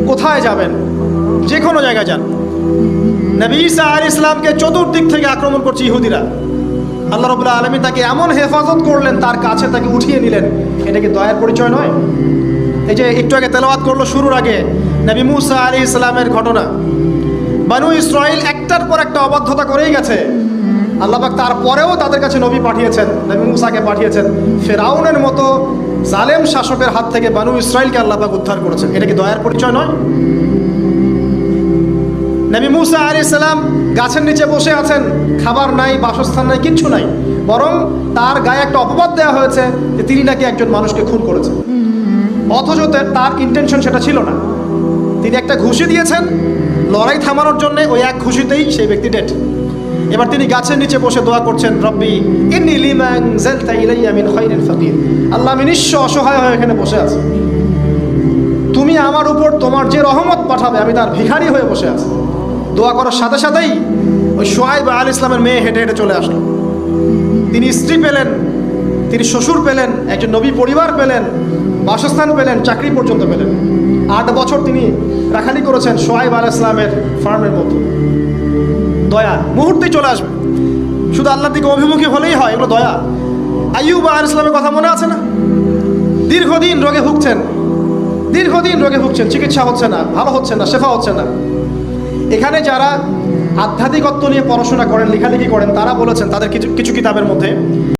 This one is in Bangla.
কোথায় যাবেন, যে কোনো জায়গায় যান। নবী ঈসা আলাইহিস সালামকে চতুর্দিক থেকে আক্রমণ করছে ইহুদিরা। আল্লাহ রাব্বুল আলামিন তাকে এমন হেফাজত করলেন, তার কাছে তাকে উঠিয়ে নিলেন। এটা কি দয়ার পরিচয় নয়? এই যে একটু আগে তেলাওয়াত করলো শুরুর আগে নবী মুসা আলাইহিস সালামের ঘটনা। বানু ইসরাইল একটার পর একটা অবাধ্যতা করেই গেছে। আল্লাহ পাক তারপরেও তাদের কাছে নবী পাঠিয়েছেন, নবী মুসাকে পাঠিয়েছেন। ফেরাউনের মতো জালেম শাসকের হাত থেকে বানু ইসরাইলকে আল্লাহ পাক উদ্ধার করেছেন। এটা কি দয়ার পরিচয় নয়? নবী মুসা আলাইহিস সালাম গাছের নিচে বসে আছেন, খাবার নাই, বাসস্থান নাই, কিচ্ছু নাই। বরং তার গায়ে একটা অপবাদ দেওয়া হয়েছে যে তিনি নাকি একজন মানুষকে খুন করেছেন, অথচ তার ইন্টেনশন সেটা ছিল না। তিনি একটা ঘুষি দিয়েছেন লড়াই থামানোর জন্য, ওই এক ঘুষিতেই সেই ব্যক্তি ডেড। এবার তিনি গাছের নিচে বসে দোয়া করছেন, রব্বি ইন্নী লিমা আনজালতা ইলাইয়া মিন খায়রিন ফাকির। আল্লাহ, আমি নিঃস্ব অসহায় হয়ে এখানে বসে আছি, তুমি আমার উপর তোমার যে রহমত পাঠাবে আমি তার ভিখারি হয়ে বসে আছি। দোয়া করার সাথে সাথেই ওই শুআয়ব আলাইহিস সালামের মেয়ে হেঁটে হেঁটে চলে আসলো। তিনি স্ত্রী পেলেন, তিনি শ্বশুর পেলেন, একজন নবী পরিবার পেলেন, বাসস্থান পেলেন, চাকরি পর্যন্ত পেলেন। 8 বছর তিনি রাখালি করেছেন শুআয়ব আলাইহিস সালামের ফার্মের মতো। দয়া মুহূর্তেই চলে আসবে, শুধু আল্লাহর দিকে অভিমুখী হলেই হয়, এগুলো দয়া। আইয়ুব আলাইহিস সালামের কথা মনে আছে না? দীর্ঘদিন রোগে ভুগছেন, চিকিৎসা হচ্ছে না, ভালো হচ্ছে না, শেফা হচ্ছে না। এখানে যারা আধ্যাত্মিকত্ব নিয়ে পড়াশোনা করেন, লেখালেখি করেন, তারা বলেছেন তাদের কিছু কিতাবের মধ্যে